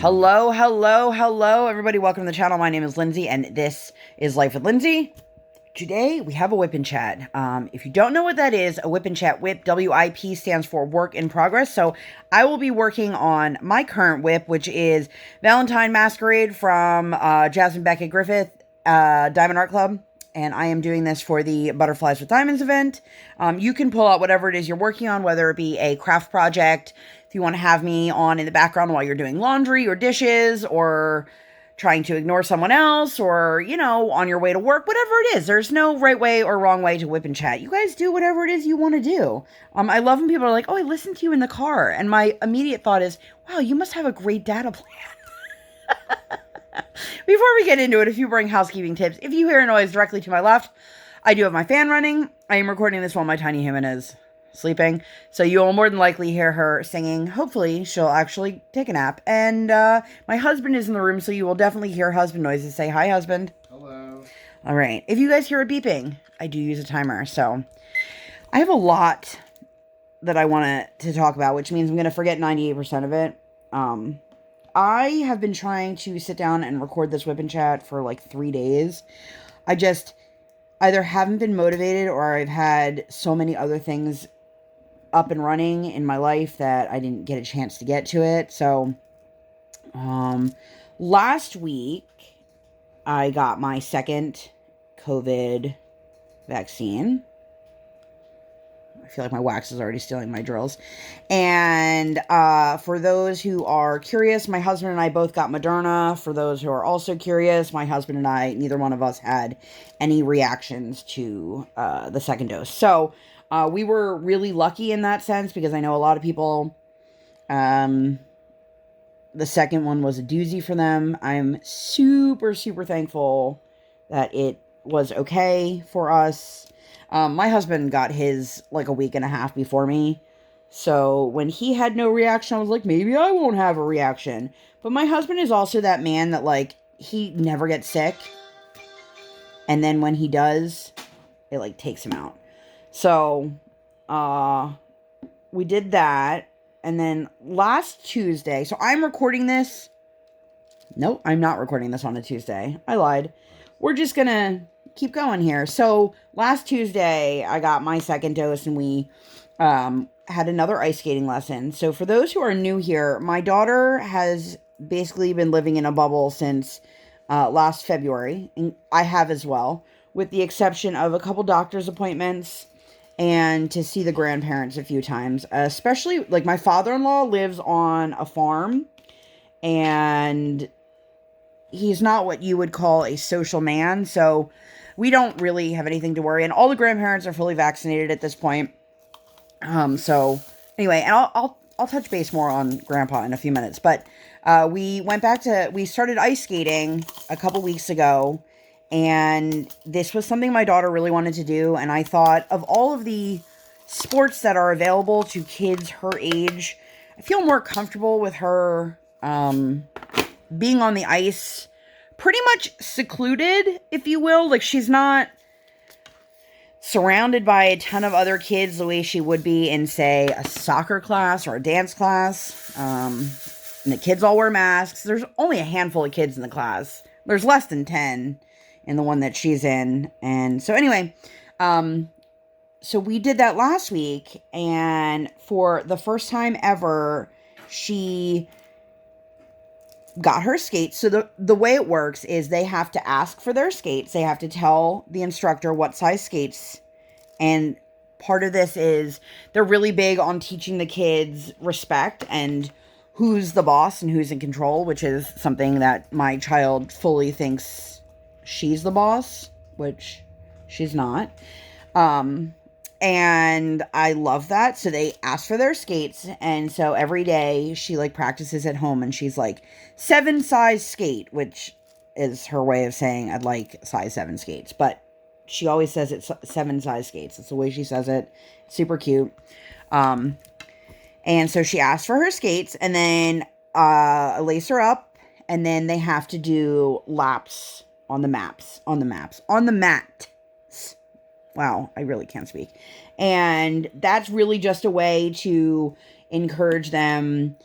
Hello, hello, hello, everybody. Welcome to the channel. My name is Lindsay, and this is Life with Lindsay. Today, we have a WIP Chat. If you don't know what that is, a WIP Chat, WIP, W-I-P, stands for Work in Progress. So, I will be working on my current WIP, which is Valentine Masquerade from Jasmine, Becket-Griffith, Diamond Art Club. And I am doing this for the Butterflies with Diamonds event. You can pull out whatever it is you're working on, whether it be a craft project, if you want to have me on in the background while you're doing laundry or dishes, or trying to ignore someone else, or, you know, on your way to work, whatever it is. There's no right way or wrong way to WIP and chat. You guys do whatever it is you want to do. I love when people are like, oh, I listened to you in the car. And my immediate thought is, wow, you must have a great data plan. Before we get into it, a few boring housekeeping tips. If you hear a noise directly to my left, I do have my fan running. I am recording this while my tiny human is sleeping, so you will more than likely hear her singing. Hopefully, she'll actually take a nap. And my husband is in the room, so you will definitely hear husband noises. Say hi, husband. Hello. All right. If you guys hear a beeping, I do use a timer, so I have a lot that I want to talk about, which means I'm going to forget 98% of it. I have been trying to sit down and record this WIP and Chat for like 3 days. I just either haven't been motivated, or I've had so many other things up and running in my life that I didn't get a chance to get to it. So, last week I got my second COVID vaccine. I feel like my wax is already stealing my drills. And for those who are curious, my husband and I both got Moderna. For those who are also curious, my husband and I, neither one of us had any reactions to the second dose. So we were really lucky in that sense, because I know a lot of people, the second one was a doozy for them. I'm super, super thankful that it was okay for us. My husband got his like a week and a half before me. So when he had no reaction, I was like, maybe I won't have a reaction. But my husband is also that man that, like, he never gets sick. And then when he does, it like takes him out. So, we did that. And then last Tuesday, so I'm recording this. Nope, I'm not recording this on a Tuesday. I lied. We're just gonna keep going here. So last Tuesday, I got my second dose, and we had another ice skating lesson. So for those who are new here, my daughter has basically been living in a bubble since last February, and I have as well, with the exception of a couple doctor's appointments and to see the grandparents a few times. Especially, like, my father-in-law lives on a farm, and he's not what you would call a social man, so we don't really have anything to worry. And all the grandparents are fully vaccinated at this point. So anyway, and I'll touch base more on Grandpa in a few minutes. But we started ice skating a couple weeks ago, and this was something my daughter really wanted to do. And I thought, of all of the sports that are available to kids her age, I feel more comfortable with her being on the ice, pretty much secluded, if you will. Like, she's not surrounded by a ton of other kids the way she would be in, say, a soccer class or a dance class. And the kids all wear masks. There's only a handful of kids in the class. There's less than 10 in the one that she's in. And so anyway, so we did that last week, and for the first time ever, she got her skates. So the way it works is they have to ask for their skates. They have to tell the instructor what size skates. And part of this is they're really big on teaching the kids respect and who's the boss and who's in control, which is something that my child fully thinks she's the boss, which she's not. And I love that. So they ask for their skates. And so every day she like practices at home, and she's like 7 size skate, which is her way of saying I'd like size 7 skates. But she always says it's 7 size skates. It's the way she says it. Super cute. And so she asks for her skates, and then I lace her up, and then they have to do laps on the mat. Wow, I really can't speak. And that's really just a way to encourage them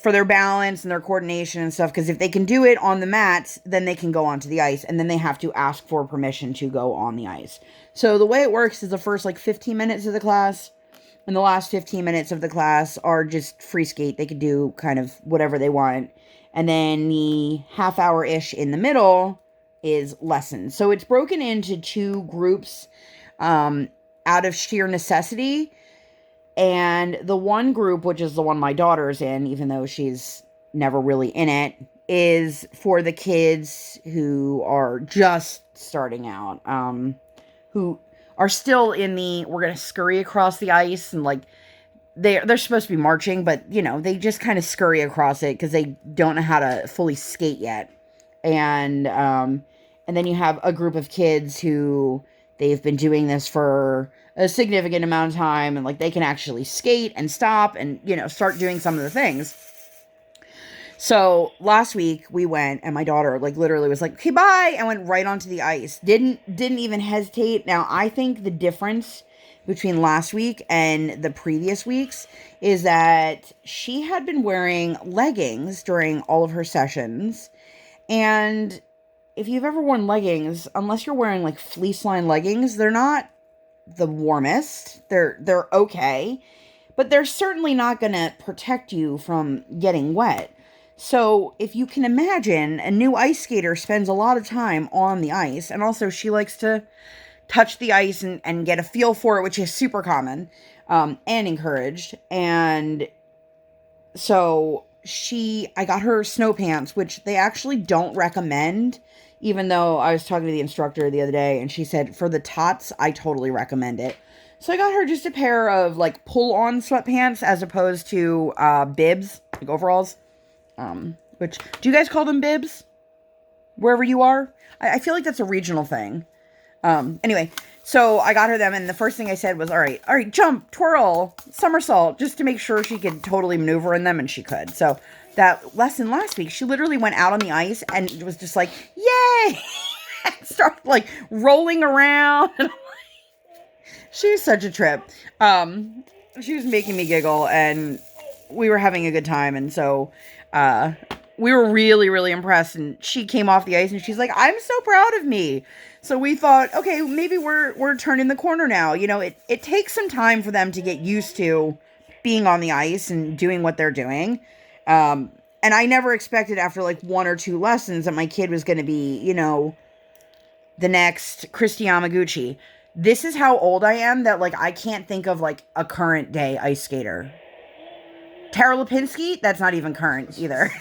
for their balance and their coordination and stuff. Because if they can do it on the mats, then they can go onto the ice. And then they have to ask for permission to go on the ice. So the way it works is the first like 15 minutes of the class and the last 15 minutes of the class are just free skate. They could do kind of whatever they want. And then the half hour-ish in the middle is lessons. So it's broken into 2 groups out of sheer necessity. And the one group, which is the one my daughter's in, even though she's never really in it, is for the kids who are just starting out, who are still in the, we're going to scurry across the ice, and like, they're supposed to be marching, but, you know, they just kind of scurry across it because they don't know how to fully skate yet. And then you have a group of kids who they've been doing this for a significant amount of time, and like they can actually skate and stop and, you know, start doing some of the things. So last week we went, and my daughter like literally was like, okay, bye, and went right onto the ice. Didn't even hesitate. Now, I think the difference between last week and the previous weeks is that she had been wearing leggings during all of her sessions. And if you've ever worn leggings, unless you're wearing like fleece line leggings, they're not the warmest. They're okay, but they're certainly not going to protect you from getting wet. So if you can imagine, a new ice skater spends a lot of time on the ice, and also she likes to touch the ice and get a feel for it, which is super common and encouraged. And so I got her snow pants, which they actually don't recommend, even though I was talking to the instructor the other day, and she said for the tots, I totally recommend it. So I got her just a pair of like pull-on sweatpants as opposed to bibs, like overalls. Which, do you guys call them bibs? Wherever you are? I feel like that's a regional thing. Anyway, so I got her them, and the first thing I said was, all right, jump, twirl, somersault, just to make sure she could totally maneuver in them, and she could. So that lesson last week, she literally went out on the ice and was just like, yay! Started like rolling around. She was such a trip. She was making me giggle, and we were having a good time, and so we were really, really impressed. And she came off the ice and she's like, I'm so proud of me. So we thought, okay, maybe we're turning the corner now. You know, it takes some time for them to get used to being on the ice and doing what they're doing. And I never expected after like 1 or 2 lessons that my kid was going to be, you know, the next Christy Yamaguchi. This is how old I am that like I can't think of like a current day ice skater. Tara Lipinski, that's not even current either.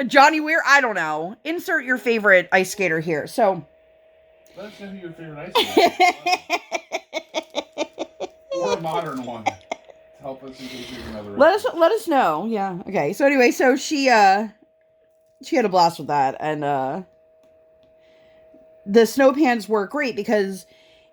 Johnny Weir, I don't know. Insert your favorite ice skater here. So, let us know who your favorite ice skater is. Or a modern one. Help us in case there's another. Let us know. Yeah. Okay. So anyway, so she had a blast with that, and the snow pants were great because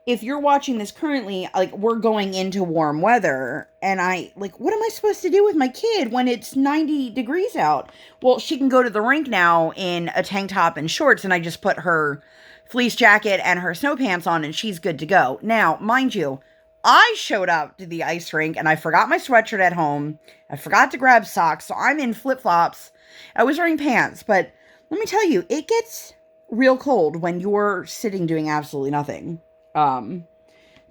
if you're watching this currently, like, we're going into warm weather, and what am I supposed to do with my kid when it's 90 degrees out? Well, she can go to the rink now in a tank top and shorts, and I just put her fleece jacket and her snow pants on, and she's good to go. Now, mind you, I showed up to the ice rink, and I forgot my sweatshirt at home. I forgot to grab socks, so I'm in flip-flops. I was wearing pants, but let me tell you, it gets real cold when you're sitting doing absolutely nothing.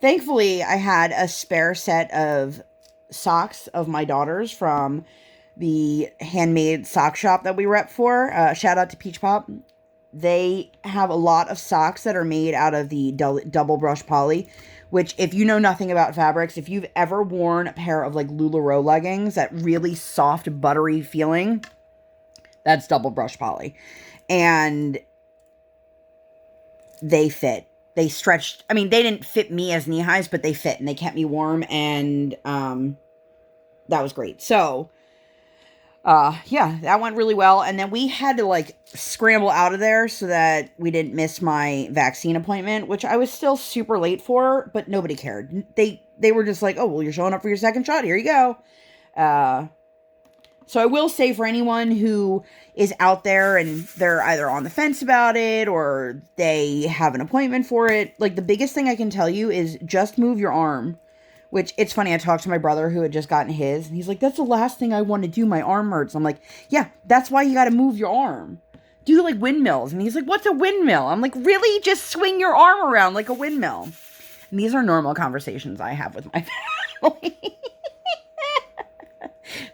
Thankfully, I had a spare set of socks of my daughter's from the handmade sock shop that we rep for. Shout out to Peach Pop. They have a lot of socks that are made out of the double brush poly, which, if you know nothing about fabrics, if you've ever worn a pair of like LuLaRoe leggings, that really soft, buttery feeling, that's double brush poly. And they fit. They stretched, I mean, they didn't fit me as knee highs, but they fit and they kept me warm, and that was great. So, yeah, that went really well. And then we had to like scramble out of there so that we didn't miss my vaccine appointment, which I was still super late for, but nobody cared. They were just like, oh, well, you're showing up for your second shot. Here you go. So I will say, for anyone who is out there and they're either on the fence about it or they have an appointment for it, like, the biggest thing I can tell you is just move your arm. Which, it's funny, I talked to my brother who had just gotten his, and he's like, that's the last thing I want to do. My arm hurts. I'm like, yeah, that's why you got to move your arm. Do like windmills. And he's like, what's a windmill? I'm like, really? Just swing your arm around like a windmill. And these are normal conversations I have with my family.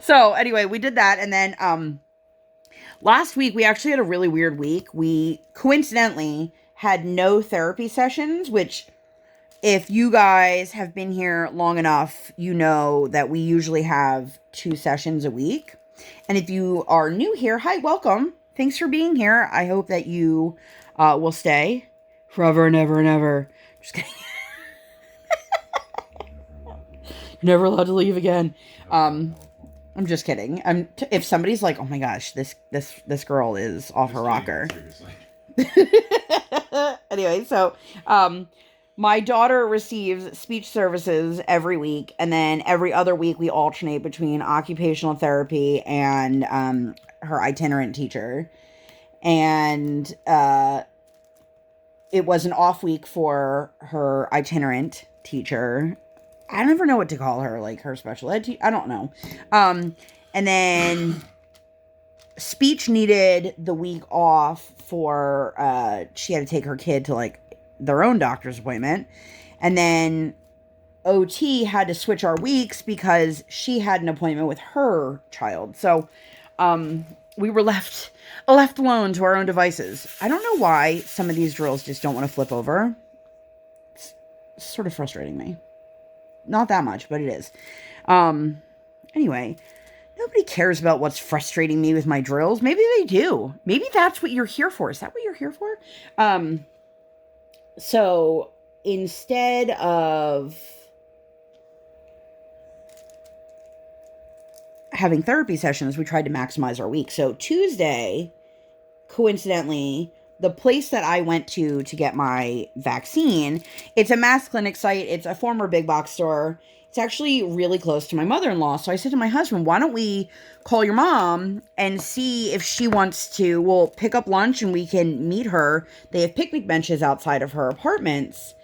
So anyway, we did that. And then last week, we actually had a really weird week. We coincidentally had no therapy sessions, which, if you guys have been here long enough, you know that we usually have 2 sessions a week. And if you are new here, hi, welcome. Thanks for being here. I hope that you will stay forever and ever and ever. Just kidding. You're never allowed to leave again. I'm just kidding. If somebody's like, oh my gosh, this girl is off her rocker. Anyway, so my daughter receives speech services every week, and then every other week we alternate between occupational therapy and her itinerant teacher. And it was an off week for her itinerant teacher. I never know what to call her, like her special ed I don't know. And then speech needed the week off for she had to take her kid to like their own doctor's appointment. And then OT had to switch our weeks because she had an appointment with her child. So we were left alone to our own devices. I don't know why some of these drills just don't want to flip over. It's sort of frustrating me. Not that much, but it is. Anyway, nobody cares about what's frustrating me with my drills. Maybe they do. Maybe that's what you're here for. Is that what you're here for? So instead of having therapy sessions, we tried to maximize our week. So Tuesday, coincidentally, the place that I went to get my vaccine, it's a mass clinic site. It's a former big box store. It's actually really close to my mother-in-law. So I said to my husband, why don't we call your mom and see if she wants to, we'll pick up lunch and we can meet her. They have picnic benches outside of her apartments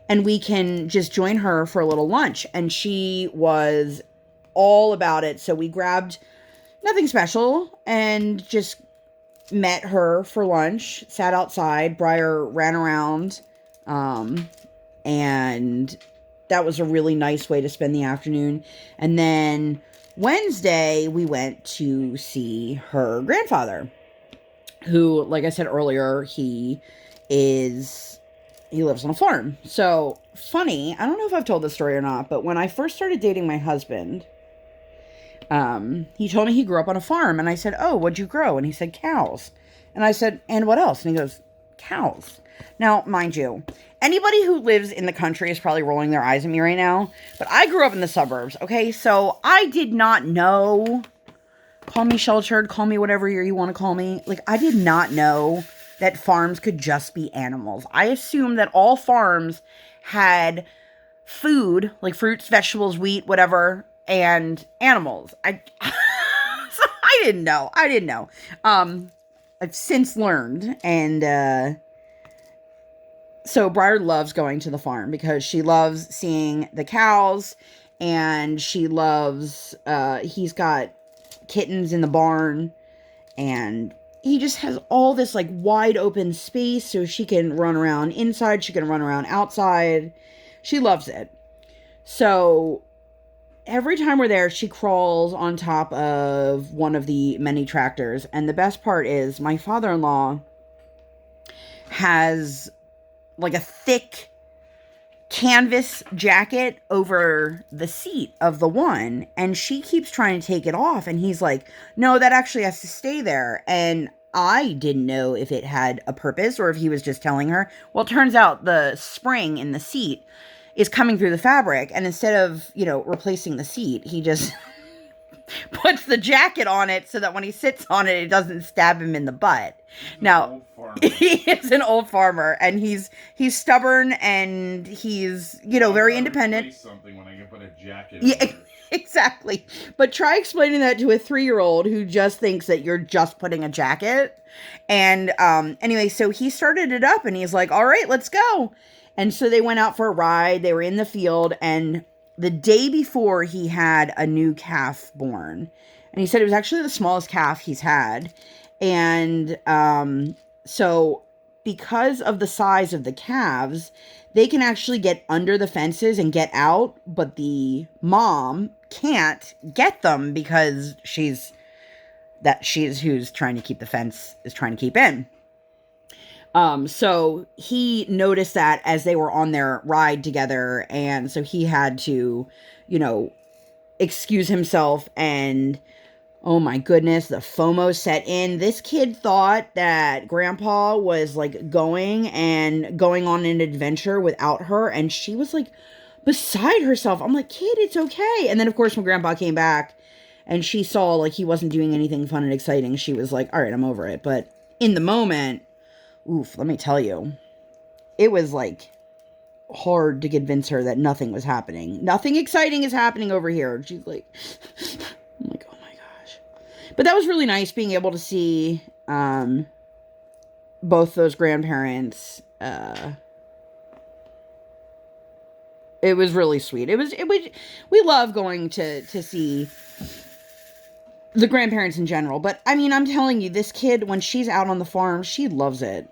and we can just join her for a little lunch. And she was all about it. So we grabbed nothing special and just met her for lunch, sat outside. Briar ran around, and that was a really nice way to spend the afternoon. And then Wednesday, we went to see her grandfather, who, like I said earlier, he lives on a farm. So, funny, I don't know if I've told this story or not, but when I first started dating my husband, he told me he grew up on a farm, and I said, oh, what'd you grow? And he said, cows. And I said, and what else? And he goes, cows. Now, mind you, anybody who lives in the country is probably rolling their eyes at me right now, but I grew up in the suburbs, okay? So I did not know, call me sheltered, call me whatever you want to call me. Like, I did not know that farms could just be animals. I assumed that all farms had food, like fruits, vegetables, wheat, whatever, and animals. So I didn't know. I've since learned, and so Briar loves going to the farm because she loves seeing the cows, and she loves, he's got kittens in the barn, and he just has all this like wide open space so she can run around inside, she can run around outside. She loves it. So every time we're there, she crawls on top of one of the many tractors. And the best part is my father-in-law has like a thick canvas jacket over the seat of the one, and she keeps trying to take it off, and he's like, no, that actually has to stay there. And I didn't know if it had a purpose or if he was just telling her. Well, it turns out the spring in the seat is coming through the fabric, and instead of, replacing the seat, he just puts the jacket on it so that when he sits on it, it doesn't stab him in the butt. Now, he is an old farmer, and he's stubborn, and he's, very independent. Something when I can put a jacket yeah, exactly. But try explaining that to a 3-year-old who just thinks that you're just putting a jacket. And anyway, so he started it up, and he's like, all right, let's go. And so they went out for a ride. They were in the field, and the day before he had a new calf born. And he said it was actually the smallest calf he's had. And so because of the size of the calves, they can actually get under the fences and get out, but the mom can't get them because she's who's trying to keep the fence is trying to keep in. So he noticed that as they were on their ride together, and so he had to, excuse himself, and oh my goodness, the FOMO set in. This kid thought that Grandpa was like going on an adventure without her, and she was like beside herself. I'm like, kid, it's okay. And then of course when Grandpa came back and she saw like he wasn't doing anything fun and exciting, she was like, all right, I'm over it. But in the moment, oof, let me tell you, it was like hard to convince her that nothing was happening. Nothing exciting is happening over here. She's like, I'm like, oh my gosh. But that was really nice being able to see both those grandparents. It was really sweet. We love going to see the grandparents in general. But I mean, I'm telling you, this kid, when she's out on the farm, she loves it.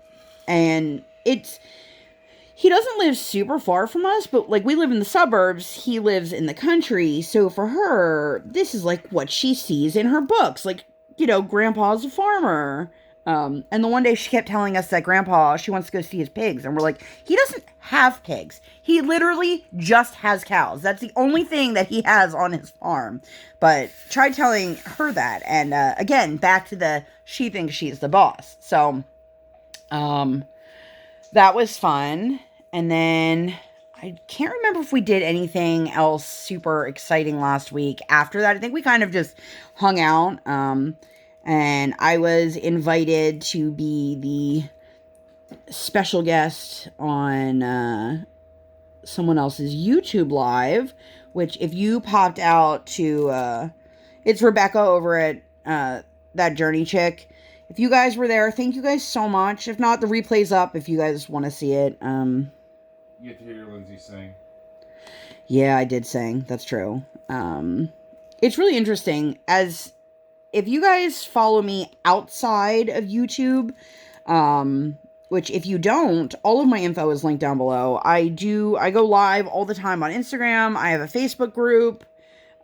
And he doesn't live super far from us, but like we live in the suburbs, he lives in the country. So for her, this is like what she sees in her books. Like, Grandpa's a farmer. And the one day she kept telling us that Grandpa, she wants to go see his pigs. And we're like, he doesn't have pigs. He literally just has cows. That's the only thing that he has on his farm. But try telling her that. And again, back to she thinks she's the boss. So that was fun. And then I can't remember if we did anything else super exciting last week. After that, I think we kind of just hung out. And I was invited to be the special guest on someone else's YouTube live, which if you popped out to, it's Rebecca over at That Journey Chick. If you guys were there, thank you guys so much. If not, the replay's up if you guys want to see it. You get to hear Lindsay sing. Yeah, I did sing. That's true. It's really interesting. If you guys follow me outside of YouTube, which if you don't, all of my info is linked down below. I go live all the time on Instagram. I have a Facebook group.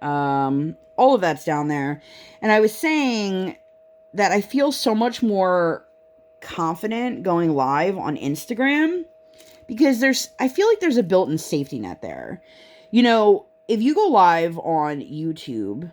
All of that's down there. And I was saying that I feel so much more confident going live on Instagram because I feel like there's a built-in safety net there. If you go live on YouTube,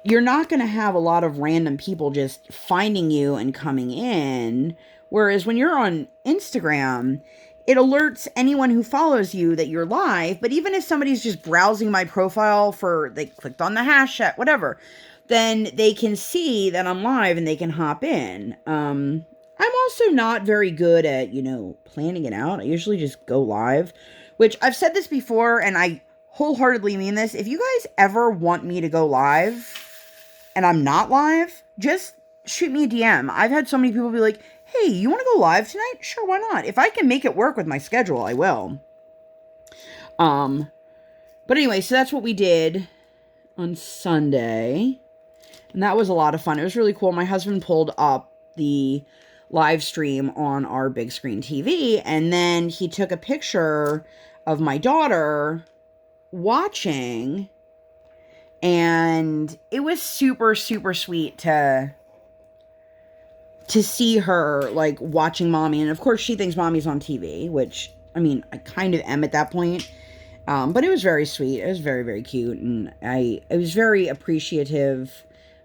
you're not going to have a lot of random people just finding you and coming in. Whereas when you're on Instagram, it alerts anyone who follows you that you're live. But even if somebody's just browsing my profile they clicked on the hashtag, whatever, then they can see that I'm live and they can hop in. I'm also not very good at, planning it out. I usually just go live, which I've said this before and I wholeheartedly mean this. If you guys ever want me to go live and I'm not live, just shoot me a DM. I've had so many people be like, hey, you want to go live tonight? Sure, why not? If I can make it work with my schedule, I will. But anyway, so that's what we did on Sunday. And that was a lot of fun. It was really cool. My husband pulled up the live stream on our big screen TV, and then he took a picture of my daughter watching, and it was super, super sweet to see her, like, watching mommy. And, of course, she thinks mommy's on TV, which, I mean, I kind of am at that point. But it was very sweet. It was very, very cute. And I was very appreciative.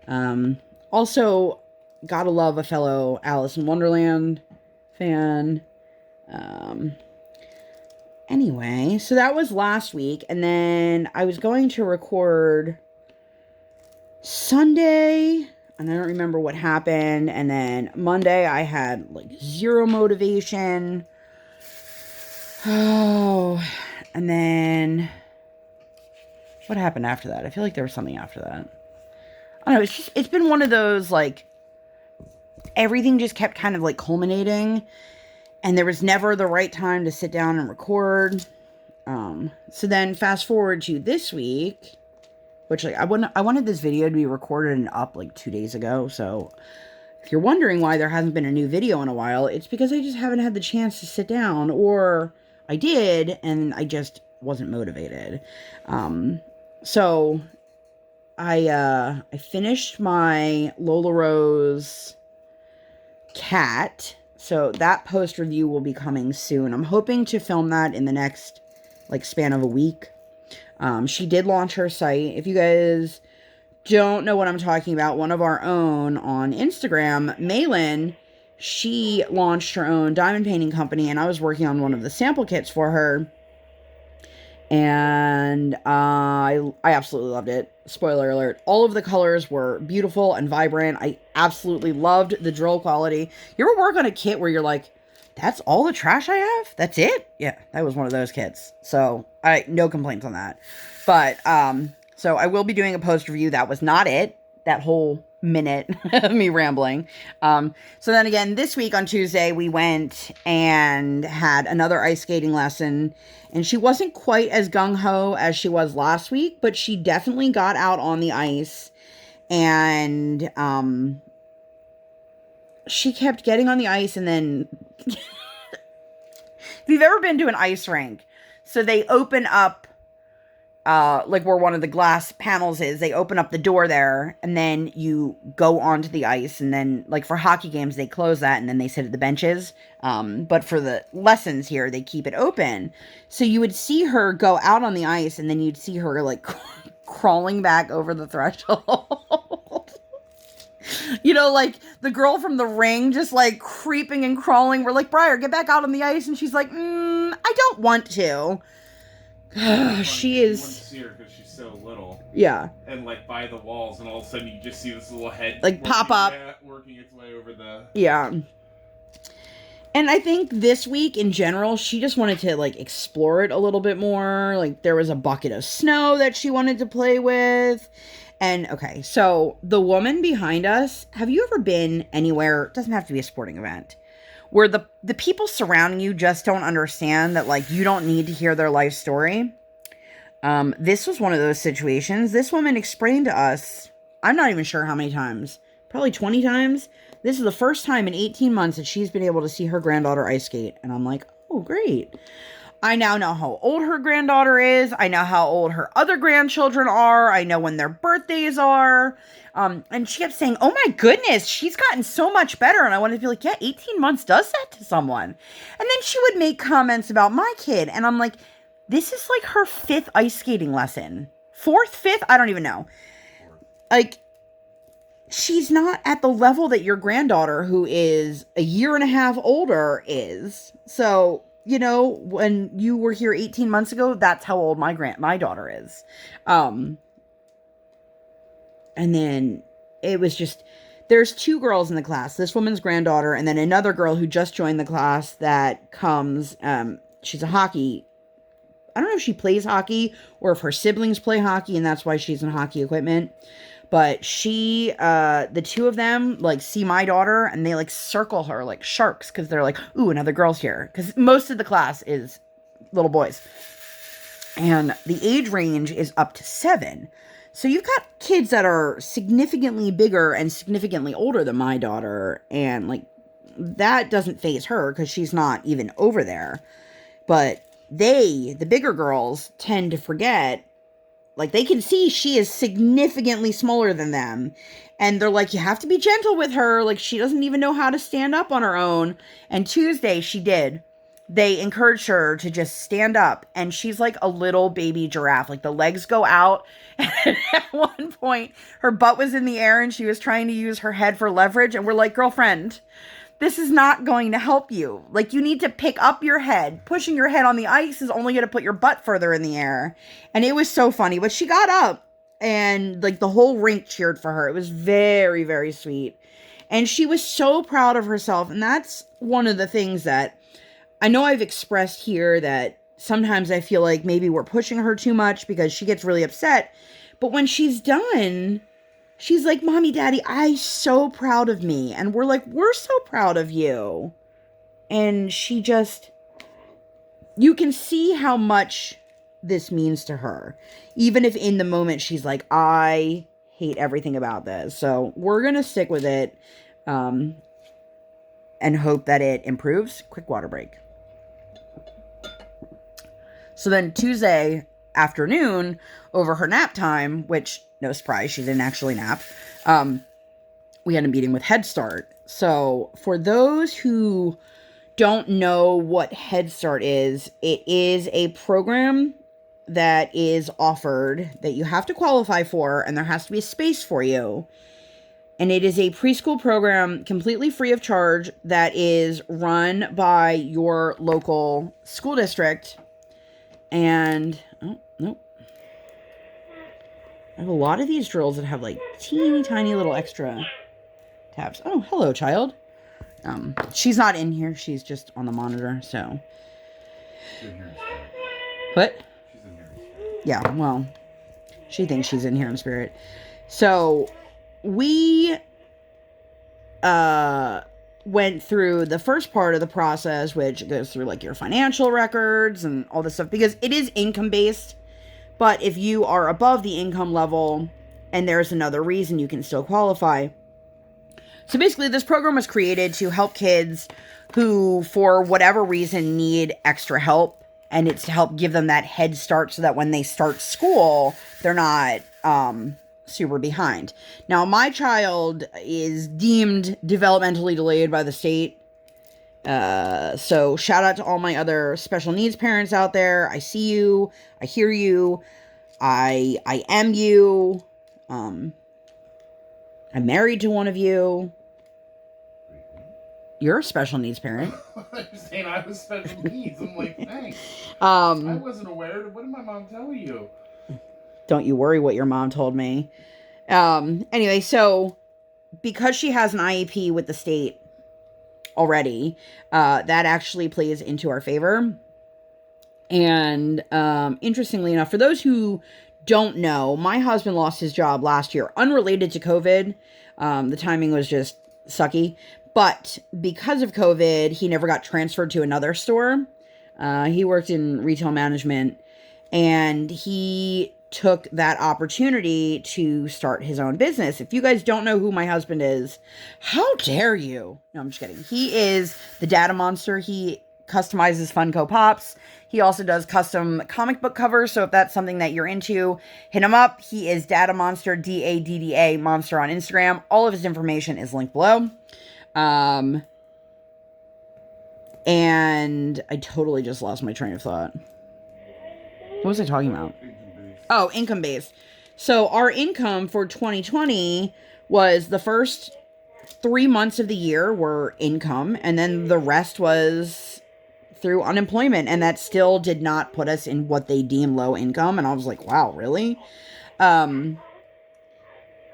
Also, gotta love a fellow Alice in Wonderland fan. Anyway, so that was last week. And then I was going to record Sunday, and I don't remember what happened. And then Monday I had like zero motivation. Oh, and then what happened after that? I feel like there was something after that. I don't know. It's been one of those, like, everything just kept kind of like culminating, and there was never the right time to sit down and record. So then fast forward to this week, which like I wanted this video to be recorded and up like 2 days ago. So if you're wondering why there hasn't been a new video in a while, it's because I just haven't had the chance to sit down, or I did and I just wasn't motivated. So I finished my Lola Rose cat. So that post review will be coming soon. I'm hoping to film that in the next like span of a week. She did launch her site. If you guys don't know what I'm talking about, one of our own on Instagram, Malin, she launched her own diamond painting company, and I was working on one of the sample kits for her. And I absolutely loved it. Spoiler alert. All of the colors were beautiful and vibrant. I absolutely loved the drill quality. You ever work on a kit where you're like, that's all the trash I have? That's it? Yeah, that was one of those kits. So, no complaints on that. But, so I will be doing a post review. That was not it. That whole minute of me rambling. So then again, this week on Tuesday, we went and had another ice skating lesson. And she wasn't quite as gung-ho as she was last week, but she definitely got out on the ice. And she kept getting on the ice, and then if you've ever been to an ice rink, so they open up like where one of the glass panels is, they open up the door there, and then you go onto the ice, and then like for hockey games they close that and then they sit at the benches, but for the lessons here they keep it open. So you would see her go out on the ice, and then you'd see her like crawling back over the threshold. You know, like the girl from The Ring, just like creeping and crawling. We're like, Briar, get back out on the ice. And she's like, I don't want to. She is. You wouldn't see her because she's so little. Yeah. And like by the walls, and all of a sudden you just see this little head like pop up, working its way over the. Yeah. And I think this week in general, she just wanted to like explore it a little bit more. Like there was a bucket of snow that she wanted to play with. And okay, so the woman behind us, have you ever been anywhere, it doesn't have to be a sporting event, where the people surrounding you just don't understand that like you don't need to hear their life story? This was one of those situations. This woman explained to us, I'm not even sure how many times, probably 20 times. This is the first time in 18 months that she's been able to see her granddaughter ice skate. And I'm like, oh, great. I now know how old her granddaughter is. I know how old her other grandchildren are. I know when their birthdays are. And she kept saying, oh my goodness, she's gotten so much better. And I wanted to be like, yeah, 18 months does that to someone. And then she would make comments about my kid. And I'm like, this is like her 5th ice skating lesson. 4th, 5th? I don't even know. Like, she's not at the level that your granddaughter, who is a year and a half older, is. So, you know, when you were here 18 months ago, that's how old my daughter is. And then it was just, there's 2 girls in the class, this woman's granddaughter, and then another girl who just joined the class that comes, she's a hockey, I don't know if she plays hockey or if her siblings play hockey and that's why she's in hockey equipment. But she, the 2 of them, like, see my daughter, and they, like, circle her like sharks, because they're like, ooh, another girl's here. Because most of the class is little boys. And the age range is up to 7. So you've got kids that are significantly bigger and significantly older than my daughter, and, like, that doesn't faze her, because she's not even over there. But the bigger girls, tend to forget. Like, they can see she is significantly smaller than them. And they're like, you have to be gentle with her. Like, she doesn't even know how to stand up on her own. And Tuesday, she did. They encouraged her to just stand up. And she's like a little baby giraffe. Like, the legs go out. And at one point, her butt was in the air and she was trying to use her head for leverage. And we're like, girlfriend, this is not going to help you. Like, you need to pick up your head. Pushing your head on the ice is only going to put your butt further in the air. And it was so funny. But she got up and, like, the whole rink cheered for her. It was very, very sweet. And she was so proud of herself. And that's one of the things that I know I've expressed here, that sometimes I feel like maybe we're pushing her too much because she gets really upset. But when she's done, she's like, Mommy, Daddy, I'm so proud of me. And we're like, we're so proud of you. And she just, you can see how much this means to her. Even if in the moment she's like, I hate everything about this. So we're going to stick with it and hope that it improves. Quick water break. So then Tuesday afternoon, over her nap time, which, no surprise, she didn't actually nap, we had a meeting with Head Start. So for those who don't know what Head Start is, it is a program that is offered that you have to qualify for, and there has to be a space for you. And it is a preschool program completely free of charge that is run by your local school district. And, oh, nope. I have a lot of these drills that have like teeny tiny little extra tabs. Oh, hello, child. She's not in here. She's just on the monitor, so. She's in here in spirit. What? She's in here in spirit. Yeah, well, she thinks she's in here in spirit. So, we went through the first part of the process, which goes through like your financial records and all this stuff, because it is income based. But if you are above the income level and there's another reason, you can still qualify. So basically, this program was created to help kids who, for whatever reason, need extra help. And it's to help give them that head start so that when they start school, they're not super behind. Now, my child is deemed developmentally delayed by the state. So shout out to all my other special needs parents out there. I see you. I hear you. I am you. I'm married to one of you. You're a special needs parent. You're saying I was special needs. I'm like, thanks. I wasn't aware. What did my mom tell you? Don't you worry what your mom told me. Anyway, so because she has an IEP with the state already, that actually plays into our favor. And interestingly enough, for those who don't know, my husband lost his job last year, unrelated to COVID. The timing was just sucky. But because of COVID, he never got transferred to another store. He worked in retail management, and he took that opportunity to start his own business. If you guys don't know who my husband is, how dare you? No, I'm just kidding. He is the data monster. He customizes Funko Pops. He also does custom comic book covers. So if that's something that you're into, hit him up. He is Data Monster, DADDA Monster on Instagram. All of his information is linked below. And I totally just lost my train of thought. What was I talking about? Oh, income based. So our income for 2020 was the first 3 months of the year were income, and then the rest was through unemployment, and that still did not put us in what they deem low income. And I was like, wow, really?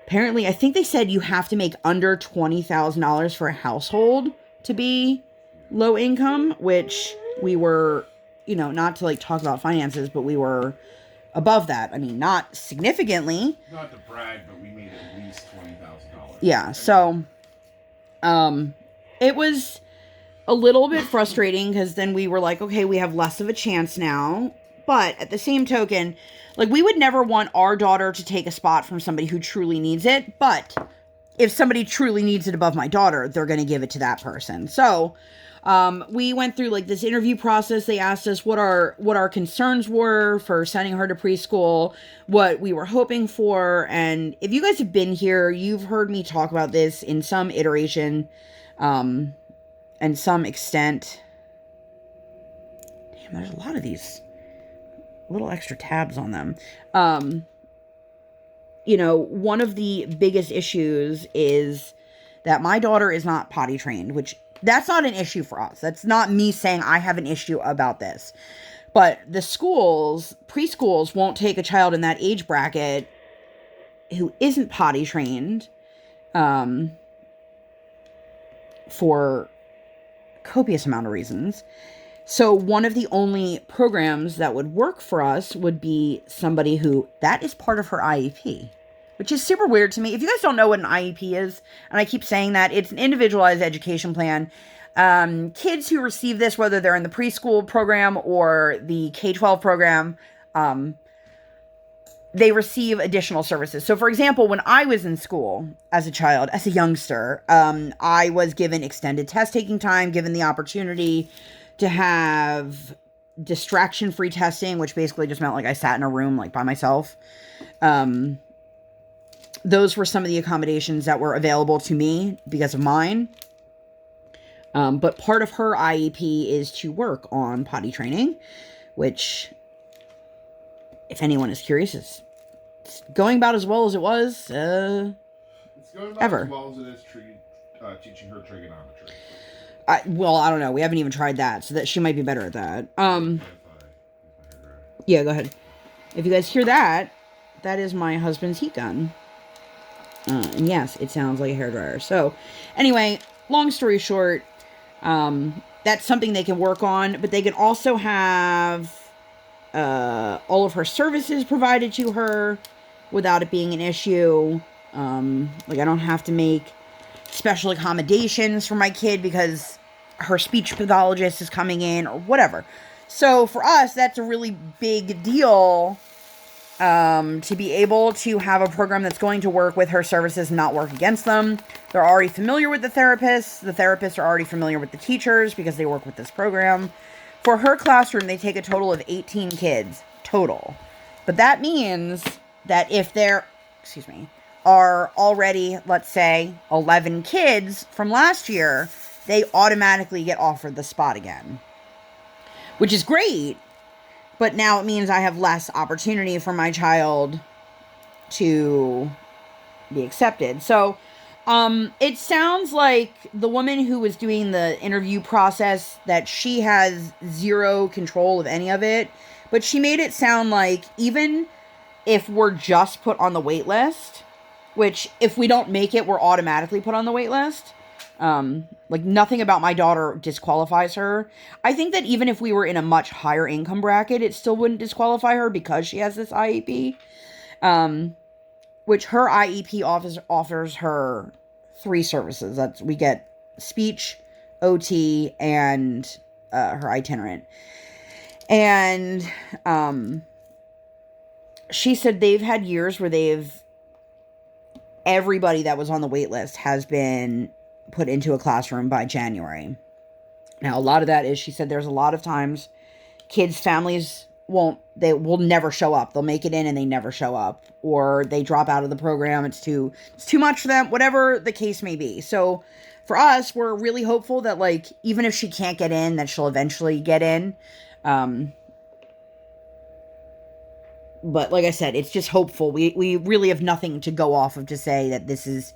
Apparently, I think they said you have to make under $20,000 for a household to be low income, which we were, not to like talk about finances, but we were above that. I mean, not significantly. Not to brag, but we made at least $20,000. Yeah, so it was a little bit frustrating because then we were like, okay, we have less of a chance now. But at the same token, like, we would never want our daughter to take a spot from somebody who truly needs it. But if somebody truly needs it above my daughter, they're going to give it to that person. So we went through like this interview process. They asked us what our concerns were for sending her to preschool, what we were hoping for. And if you guys have been here, you've heard me talk about this in some iteration and some extent. Damn, there's a lot of these little extra tabs on them. One of the biggest issues is that my daughter is not potty trained, which that's not an issue for us. That's not me saying I have an issue about this. But the preschools won't take a child in that age bracket who isn't potty trained for copious amount of reasons. So one of the only programs that would work for us would be somebody who, that is part of her IEP, which is super weird to me. If you guys don't know what an IEP is, and I keep saying that, it's an individualized education plan. Kids who receive this, whether they're in the preschool program or the K-12 program, they receive additional services. So, for example, when I was in school as a child, as a youngster, I was given extended test-taking time, given the opportunity to have distraction-free testing, which basically just meant, like, I sat in a room, like, by myself. Those were some of the accommodations that were available to me because of mine. But part of her IEP is to work on potty training, which, if anyone is curious, is going about as well as it was It's going about ever. as well as it is teaching her trigonometry. Well, I don't know. We haven't even tried that, so that she might be better at that. Yeah, go ahead. If you guys hear that, that is my husband's heat gun. And yes, it sounds like a hairdryer. So, anyway, long story short, that's something they can work on, but they can also have all of her services provided to her without it being an issue. Like, I don't have to make special accommodations for my kid because her speech pathologist is coming in or whatever. So for us, that's a really big deal, to be able to have a program that's going to work with her services, not work against them. They're already familiar with the therapists. The therapists are already familiar with the teachers because they work with this program. For her classroom, they take a total of 18 kids total. But that means that if there, are already, let's say, 11 kids from last year, they automatically get offered the spot again. Which is great, but now it means I have less opportunity for my child to be accepted. So, it sounds like the woman who was doing the interview process, that she has zero control of any of it, but she made it sound like even if we're just put on the wait list, which if we don't make it, we're automatically put on the wait list. Like, nothing about my daughter disqualifies her. I think that even if we were in a much higher income bracket, it still wouldn't disqualify her because she has this IEP. Which her IEP offers her 3 services. We get speech, OT, and her itinerant. And she said they've had years where everybody that was on the wait list has been put into a classroom by January. Now, a lot of that is, she said, there's a lot of times kids' families will never show up. They'll make it in and they never show up, or they drop out of the program. It's too much for them, whatever the case may be. So for us, we're really hopeful that, like, even if she can't get in, that she'll eventually get in. But like I said, it's just hopeful. We really have nothing to go off of to say that this is,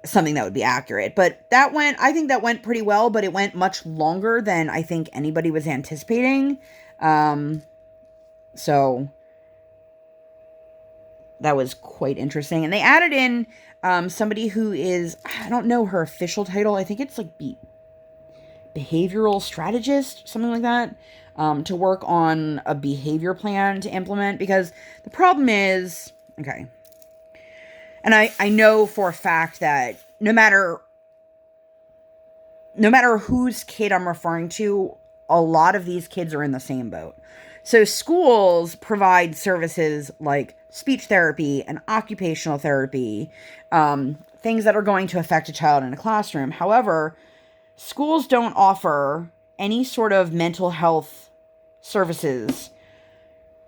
something that would be accurate. But I think that went pretty well, but it went much longer than I think anybody was anticipating. So that was quite interesting. And they added in somebody who is, I don't know her official title. I think it's like behavioral strategist, something like that, to work on a behavior plan to implement. Because the problem is, okay, and I know for a fact that no matter whose kid I'm referring to, a lot of these kids are in the same boat. So schools provide services like speech therapy and occupational therapy, things that are going to affect a child in a classroom. However, schools don't offer any sort of mental health services.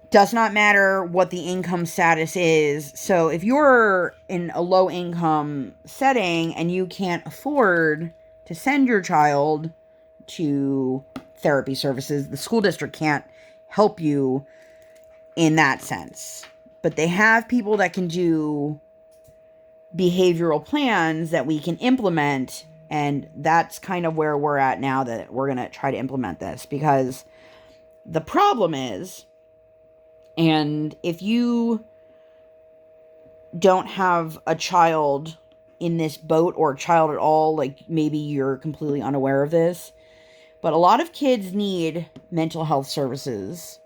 Does not matter what the income status is. So if you're in a low income setting and you can't afford to send your child to therapy services, the school district can't help you in that sense. But they have people that can do behavioral plans that we can implement, and that's kind of where we're at now, that we're going to try to implement this. Because the problem is, and if you don't have a child in this boat, or a child at all, like maybe you're completely unaware of this, but a lot of kids need mental health services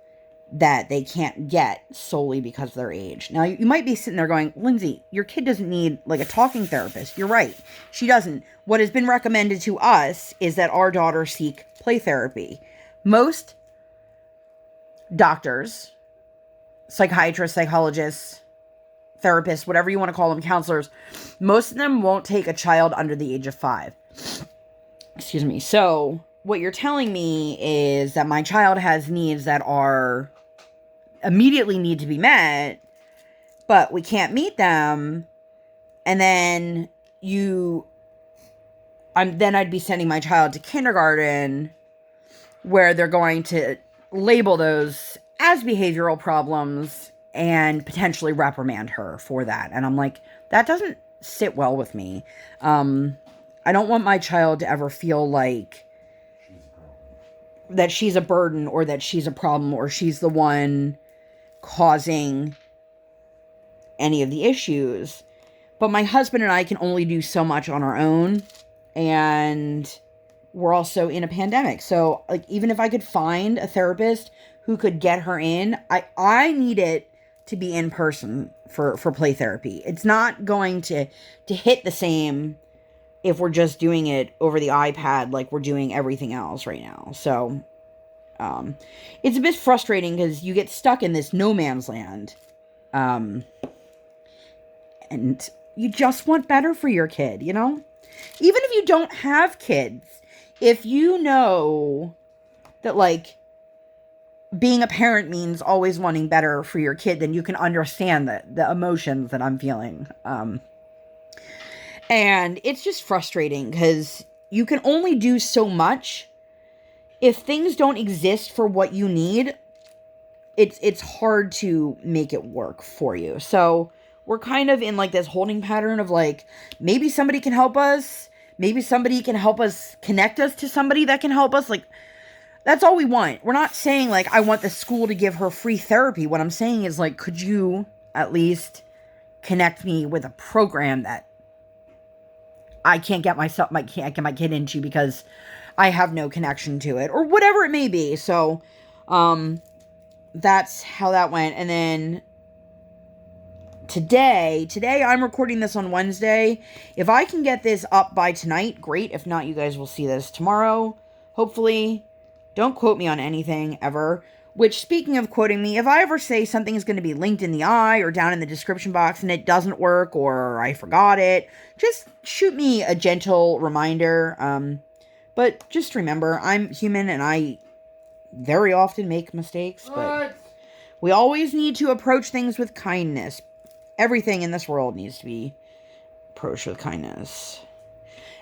that they can't get solely because of their age. Now, you might be sitting there going, Lindsay, your kid doesn't need like a talking therapist. You're right. She doesn't. What has been recommended to us is that our daughter seek play therapy. Most doctors, psychiatrists, psychologists, therapists, whatever you want to call them, counselors, most of them won't take a child under the age of 5. Excuse me. So what you're telling me is that my child has needs that are immediately need to be met, but we can't meet them. And then I'd be sending my child to kindergarten where they're going to label those as behavioral problems and potentially reprimand her for that. And I'm like, that doesn't sit well with me. I don't want my child to ever feel like that she's a burden or that she's a problem or she's the one causing any of the issues. But my husband and I can only do so much on our own, and we're also in a pandemic. So like, even if I could find a therapist who could get her in, I need it to be in person for play therapy. It's not going to hit the same if we're just doing it over the iPad like we're doing everything else right now. So it's a bit frustrating because you get stuck in this no man's land. And you just want better for your kid, you know? Even if you don't have kids, if you know that, like, being a parent means always wanting better for your kid, then you can understand the emotions that I'm feeling. And it's just frustrating because you can only do so much. If things don't exist for what you need, it's hard to make it work for you. So we're kind of in like this holding pattern of like, maybe somebody can help us. Maybe somebody can help us connect us to somebody that can help us. Like, that's all we want. We're not saying like, I want the school to give her free therapy. What I'm saying is like, could you at least connect me with a program that I can't get my kid into because I have no connection to it, or whatever it may be. So, that's how that went. And then today I'm recording this on Wednesday. If I can get this up by tonight, great. If not, you guys will see this tomorrow. Hopefully. Don't quote me on anything ever. Which, speaking of quoting me, if I ever say something is going to be linked in the eye or down in the description box and it doesn't work or I forgot it, just shoot me a gentle reminder. But just remember, I'm human and I very often make mistakes. But we always need to approach things with kindness. Everything in this world needs to be approached with kindness.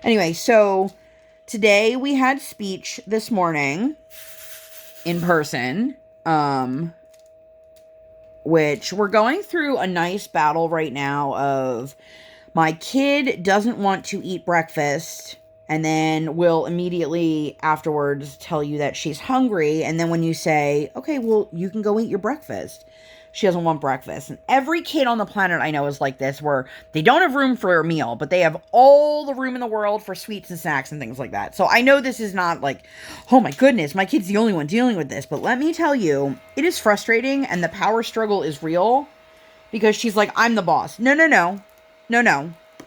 Anyway, so today we had speech this morning in person, which we're going through a nice battle right now of my kid doesn't want to eat breakfast and then will immediately afterwards tell you that she's hungry. And then when you say, okay, well, you can go eat your breakfast, she doesn't want breakfast. And every kid on the planet I know is like this, where they don't have room for a meal, but they have all the room in the world for sweets and snacks and things like that. So I know this is not like, oh my goodness, my kid's the only one dealing with this. But let me tell you, it is frustrating and the power struggle is real because she's like, I'm the boss. No.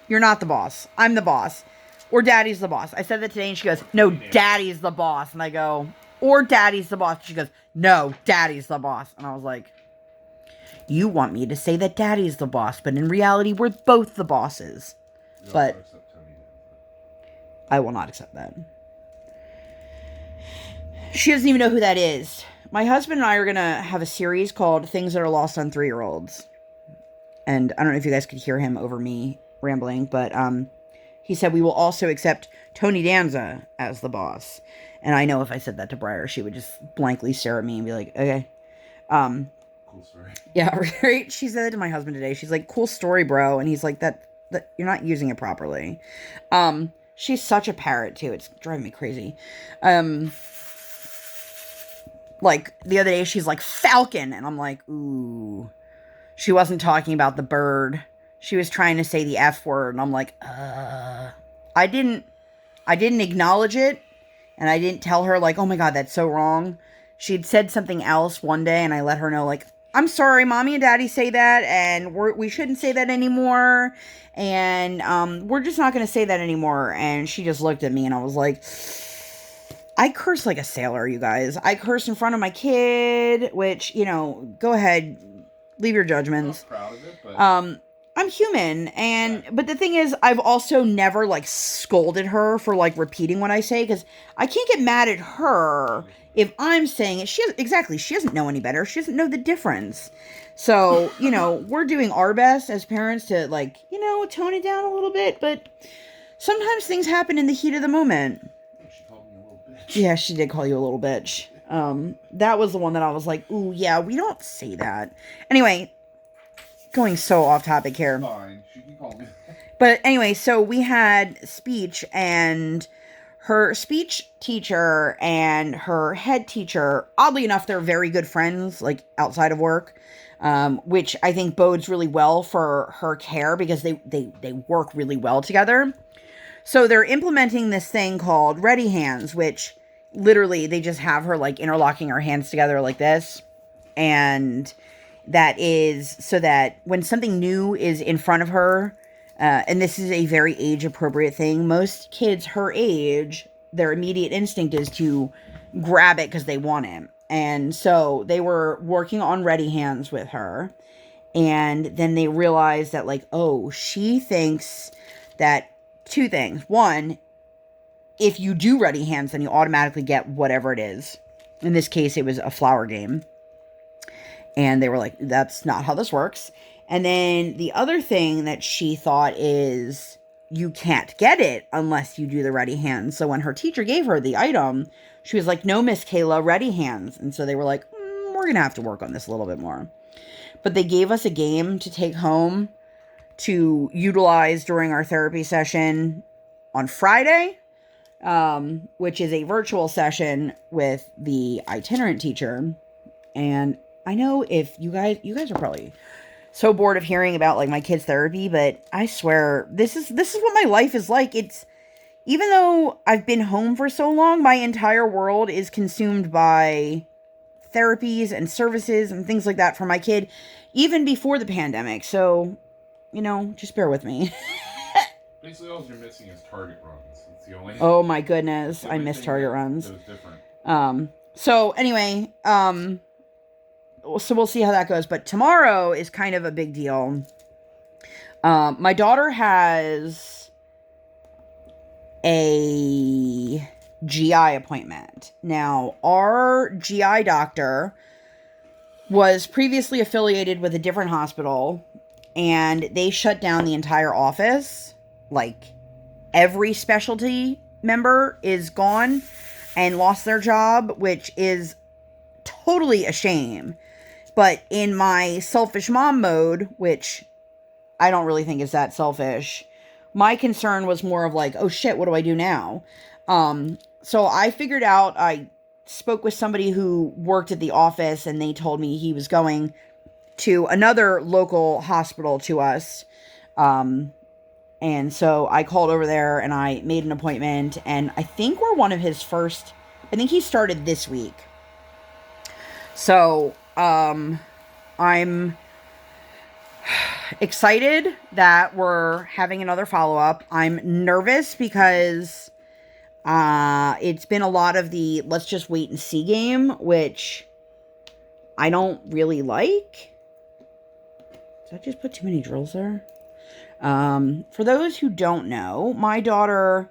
You're not the boss. I'm the boss. Or daddy's the boss. I said that today and she goes, no, daddy's the boss. And I go, or daddy's the boss. She goes, no, daddy's the boss. And I was like, you want me to say that daddy's the boss, but in reality, we're both the bosses. But I will not accept that. She doesn't even know who that is. My husband and I are going to have a series called Things That Are Lost on 3-Year-Olds. And I don't know if you guys could hear him over me rambling, but he said we will also accept Tony Danza as the boss. And I know if I said that to Briar, she would just blankly stare at me and be like, okay. Cool story. Yeah, right? She said that to my husband today. She's like, cool story, bro. And he's like, that you're not using it properly. She's such a parrot, too. It's driving me crazy. Like, the other day, she's like, falcon. And I'm like, ooh. She wasn't talking about the bird. She was trying to say the F word. And I'm like, I didn't acknowledge it. And I didn't tell her, like, oh my God, that's so wrong. she'd said something else one day, and I let her know, like, I'm sorry, mommy and daddy say that, and we shouldn't say that anymore, and we're just not going to say that anymore. And she just looked at me, and I was like, I curse like a sailor, you guys. I curse in front of my kid, which, go ahead, leave your judgments. I'm not proud of it, but I'm human, but the thing is, I've also never, like, scolded her for, like, repeating what I say, because I can't get mad at her if I'm saying it. She doesn't know any better. She doesn't know the difference. So, we're doing our best as parents to, like, tone it down a little bit, but sometimes things happen in the heat of the moment. she called me a little bitch. Yeah, she did call you a little bitch. That was the one that I was like, ooh, yeah, we don't say that. Anyway, going so off topic here. Fine, she can call me. But anyway, so we had speech, and her speech teacher and her head teacher, oddly enough, they're very good friends, like, outside of work, which I think bodes really well for her care, because they work really well together. So they're implementing this thing called Ready Hands, which literally they just have her, like, interlocking her hands together like this. And that is so that when something new is in front of her, and this is a very age-appropriate thing, most kids her age, their immediate instinct is to grab it because they want it. And so they were working on Ready Hands with her, and then they realized that, like, oh, she thinks that two things. One, if you do Ready Hands, then you automatically get whatever it is. In this case, it was a flower game. And they were like, that's not how this works. And then the other thing that she thought is you can't get it unless you do the Ready Hands. So when her teacher gave her the item, she was like, no, Miss Kayla, Ready Hands. And so they were like, we're going to have to work on this a little bit more. But they gave us a game to take home to utilize during our therapy session on Friday, which is a virtual session with the itinerant teacher. And I know if you guys are probably so bored of hearing about, like, my kids' therapy, but I swear this is what my life is like. It's, even though I've been home for so long, my entire world is consumed by therapies and services and things like that for my kid, even before the pandemic. So, just bear with me. Basically, all you're missing is Target runs. It's the only. Oh my goodness, I miss Target runs. It was different. So anyway, so we'll see how that goes. But tomorrow is kind of a big deal. My daughter has a GI appointment. Now, our GI doctor was previously affiliated with a different hospital, and they shut down the entire office. Like, every specialty member is gone and lost their job, which is totally a shame. But in my selfish mom mode, which I don't really think is that selfish, my concern was more of like, oh shit, what do I do now? So I figured out, I spoke with somebody who worked at the office, and they told me he was going to another local hospital to us. And so I called over there and I made an appointment, and I think we're one of his first, I think he started this week. So, I'm excited that we're having another follow-up. I'm nervous because, it's been a lot of the let's just wait and see game, which I don't really like. Did I just put too many drills there? For those who don't know, my daughter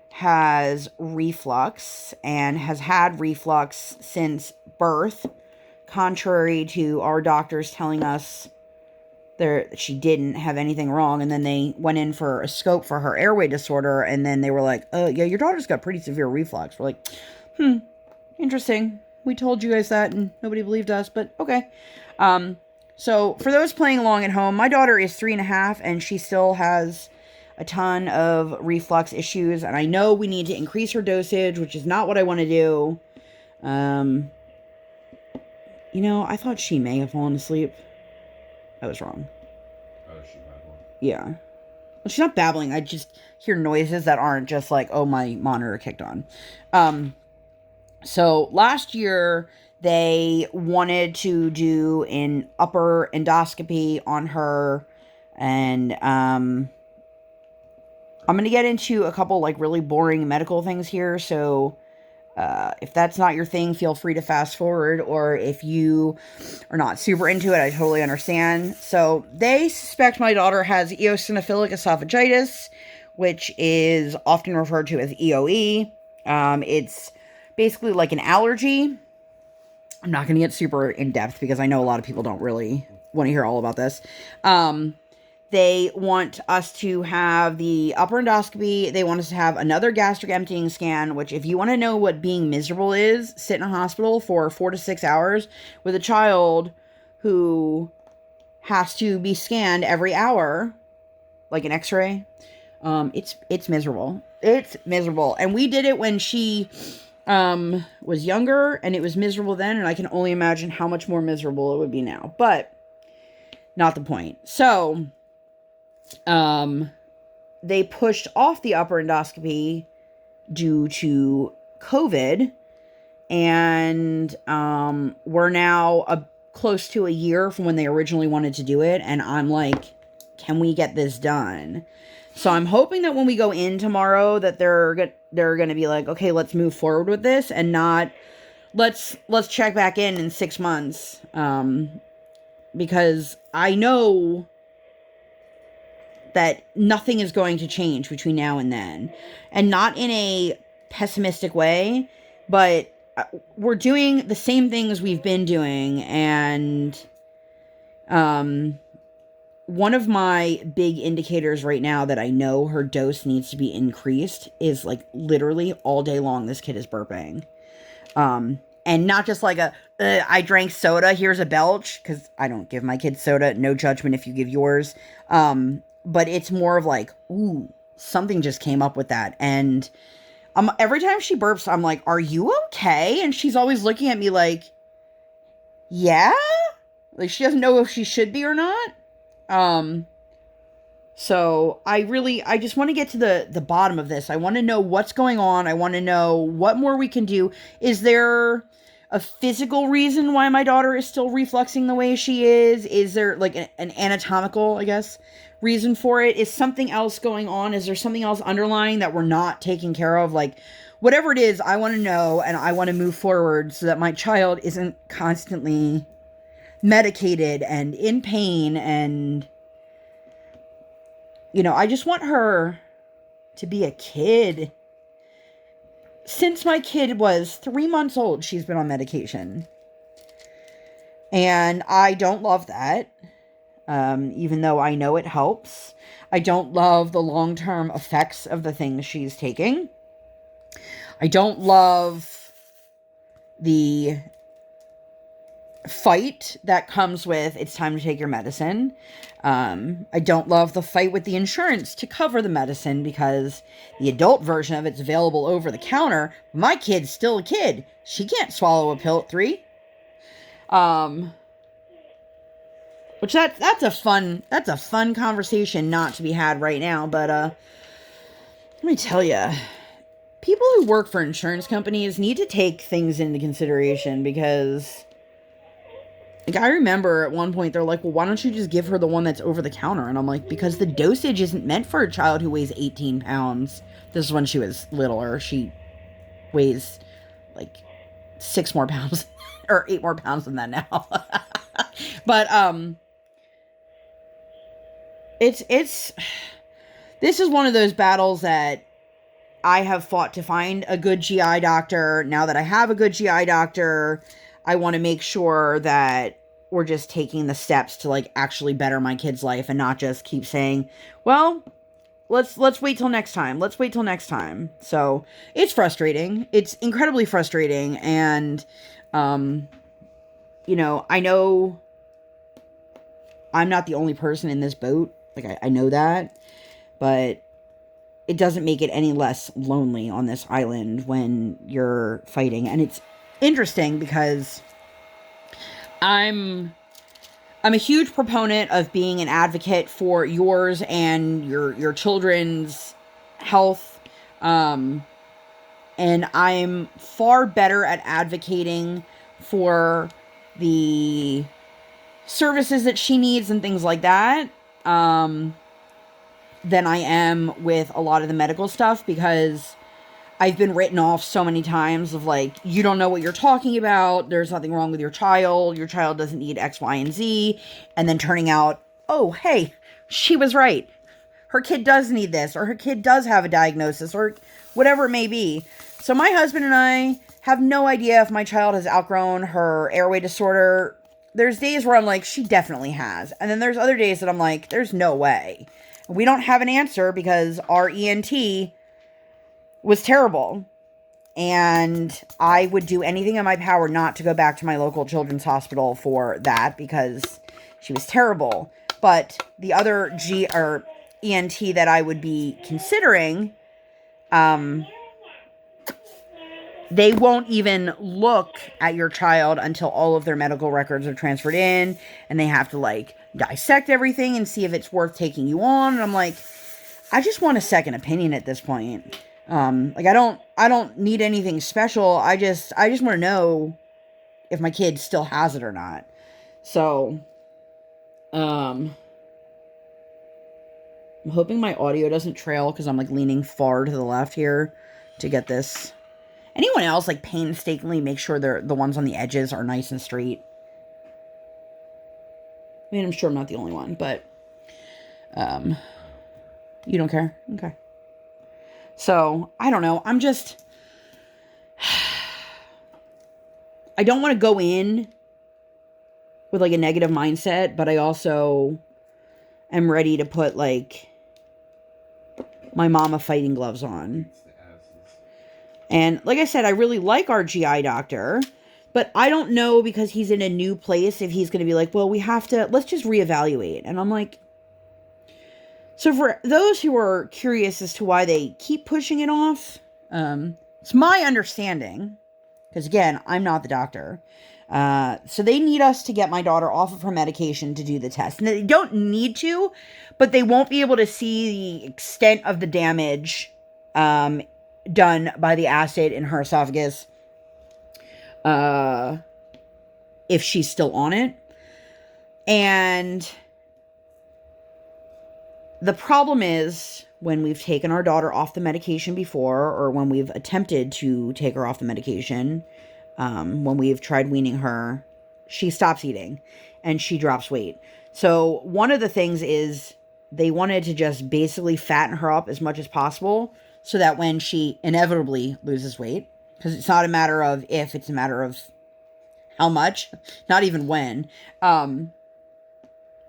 has reflux and has had reflux since birth, contrary to our doctors telling us she didn't have anything wrong. And then they went in for a scope for her airway disorder, and then they were like, yeah, your daughter's got pretty severe reflux. We're like, interesting. We told you guys that and nobody believed us, but okay. So for those playing along at home, my daughter is 3.5 and she still has a ton of reflux issues, and I know we need to increase her dosage, which is not what I want to do. I thought she may have fallen asleep. I was wrong. Oh, she had one. Yeah. Well, she's not babbling. I just hear noises that aren't just like, oh, my monitor kicked on. So last year, They wanted to do an upper endoscopy on her, and I'm going to get into a couple like really boring medical things here, so if that's not your thing, feel free to fast forward, or if you are not super into it, I totally understand. So they suspect my daughter has eosinophilic esophagitis, which is often referred to as EOE. It's basically like an allergy. I'm not going to get super in depth because I know a lot of people don't really want to hear all about this. They want us to have the upper endoscopy. They want us to have another gastric emptying scan, which if you want to know what being miserable is, sit in a hospital for 4 to 6 hours with a child who has to be scanned every hour, like an x-ray. It's miserable. It's miserable. And we did it when she was younger, and it was miserable then, and I can only imagine how much more miserable it would be now. But not the point. So they pushed off the upper endoscopy due to COVID, and we're now close to a year from when they originally wanted to do it, and I'm like, can we get this done? So I'm hoping that when we go in tomorrow that they're going to be like, okay, let's move forward with this, and not let's check back in 6 months, because I know that nothing is going to change between now and then. And not in a pessimistic way, but we're doing the same things we've been doing. And one of my big indicators right now that I know her dose needs to be increased is like literally all day long this kid is burping. And not just like I drank soda, here's a belch, because I don't give my kids soda. No judgment if you give yours. But it's more of like, ooh, something just came up with that. And every time she burps, I'm like, are you okay? And she's always looking at me like, yeah? Like she doesn't know if she should be or not. So I just want to get to the bottom of this. I want to know what's going on. I want to know what more we can do. Is there a physical reason why my daughter is still refluxing the way she is? Is there like an anatomical, I guess, reason for it? Is something else going on? Is there something else underlying that we're not taking care of? Like, whatever it is, I want to know, and I want to move forward so that my child isn't constantly medicated and in pain. And, you know, I just want her to be a kid. Since my kid was 3 months old, she's been on medication. And I don't love that. Even though I know it helps. I don't love the long-term effects of the things she's taking. I don't love the fight that comes with it's time to take your medicine. I don't love the fight with the insurance to cover the medicine because the adult version of it's available over the counter. My kid's still a kid. She can't swallow a pill at 3. Which that's a fun conversation not to be had right now. But let me tell you, people who work for insurance companies need to take things into consideration, because like I remember at one point they're like, well, why don't you just give her the one that's over the counter? And I'm like, because the dosage isn't meant for a child who weighs 18 pounds. This is when she was littler. She weighs like 6 more pounds or 8 more pounds than that now. But this is one of those battles that I have fought to find a good GI doctor. Now that I have a good GI doctor, I want to make sure that we're just taking the steps to like actually better my kid's life, and not just keep saying, well, let's wait till next time. Let's wait till next time. So it's frustrating. It's incredibly frustrating. And, you know, I know I'm not the only person in this boat. Like, I know that, but it doesn't make it any less lonely on this island when you're fighting. And it's interesting because I'm a huge proponent of being an advocate for yours and your children's health. And I'm far better at advocating for the services that she needs and things like that, than I am with a lot of the medical stuff, because I've been written off so many times of like, you don't know what you're talking about. There's nothing wrong with your child. Your child doesn't need X, Y, and Z. And then turning out, oh, hey, she was right. Her kid does need this, or her kid does have a diagnosis, or whatever it may be. So my husband and I have no idea if my child has outgrown her airway disorder. There's days where I'm like, she definitely has. And then there's other days that I'm like, there's no way. We don't have an answer because our ENT was terrible. And I would do anything in my power not to go back to my local children's hospital for that, because she was terrible. But the other ENT that I would be considering, they won't even look at your child until all of their medical records are transferred in, and they have to like dissect everything and see if it's worth taking you on. And I'm like, I just want a second opinion at this point. Like I don't need anything special. I just want to know if my kid still has it or not. So, I'm hoping my audio doesn't trail because I'm like leaning far to the left here to get this. Anyone else like painstakingly make sure the ones on the edges are nice and straight? I mean, I'm sure I'm not the only one, but you don't care? Okay. So, I don't know. I'm just, I don't want to go in with like a negative mindset, but I also am ready to put like my mama fighting gloves on. And like I said, I really like our GI doctor, but I don't know, because he's in a new place, if he's going to be like, well, let's just reevaluate. And I'm like, so for those who are curious as to why they keep pushing it off, it's my understanding, because again, I'm not the doctor. So they need us to get my daughter off of her medication to do the test. And they don't need to, but they won't be able to see the extent of the damage, done by the acid in her esophagus, if she's still on it. And the problem is, when we've taken our daughter off the medication before, or when we've attempted to take her off the medication, when we've tried weaning her, she stops eating and she drops weight. So one of the things is they wanted to just basically fatten her up as much as possible, so that when she inevitably loses weight, because it's not a matter of if, it's a matter of how much, not even when,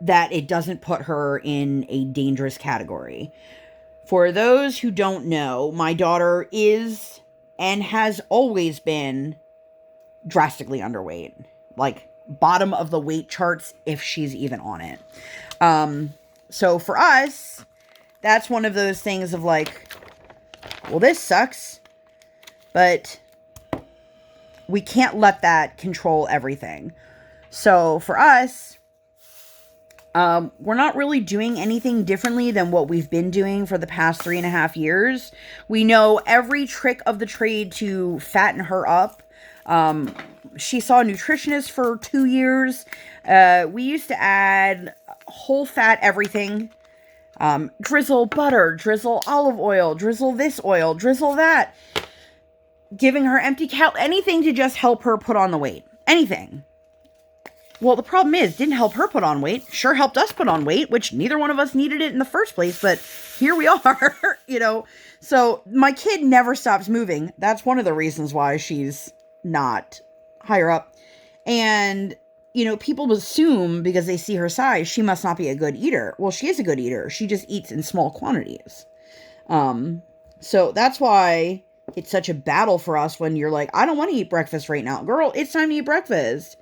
that it doesn't put her in a dangerous category. For those who don't know, my daughter is and has always been drastically underweight. Like bottom of the weight charts if she's even on it. So for us, that's one of those things of like, well, this sucks, but we can't let that control everything. So for us, we're not really doing anything differently than what we've been doing for the past 3.5 years. We know every trick of the trade to fatten her up. She saw a nutritionist for 2 years. We used to add whole fat everything. Drizzle butter, drizzle olive oil, drizzle this oil, drizzle that. Giving her empty anything to just help her put on the weight. Anything. Well, the problem is, didn't help her put on weight. Sure helped us put on weight, which neither one of us needed it in the first place, but here we are, you know. So my kid never stops moving. That's one of the reasons why she's not higher up. And, you know, people assume because they see her size, she must not be a good eater. Well, she is a good eater. She just eats in small quantities. So that's why it's such a battle for us when you're like, I don't want to eat breakfast right now. Girl, it's time to eat breakfast.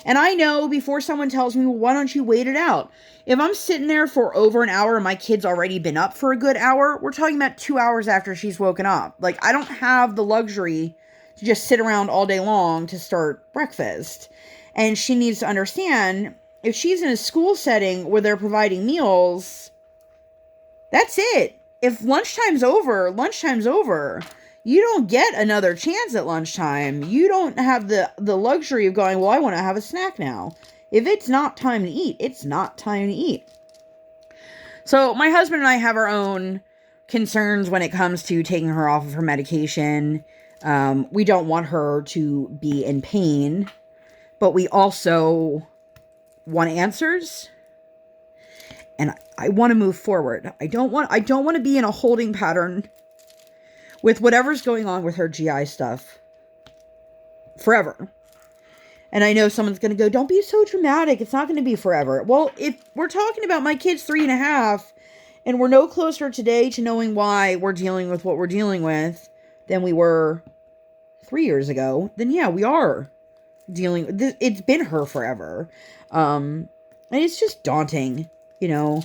And I know before someone tells me, well, why don't you wait it out? If I'm sitting there for over an hour and my kid's already been up for a good hour, we're talking about 2 hours after she's woken up. Like, I don't have the luxury to just sit around all day long to start breakfast. And she needs to understand, if she's in a school setting where they're providing meals, that's it. If lunchtime's over, lunchtime's over. You don't get another chance at lunchtime. You don't have the luxury of going, well, I want to have a snack now. If it's not time to eat, it's not time to eat. So my husband and I have our own concerns when it comes to taking her off of her medication. We don't want her to be in pain, but we also want answers. And I want to move forward. I don't want to be in a holding pattern with whatever's going on with her GI stuff forever. And I know someone's going to go, don't be so dramatic. It's not going to be forever. Well, if we're talking about my kid's 3.5 and we're no closer today to knowing why we're dealing with what we're dealing with than we were 3 years ago, then yeah, we are dealing with this. It's been her forever. And it's just daunting, you know.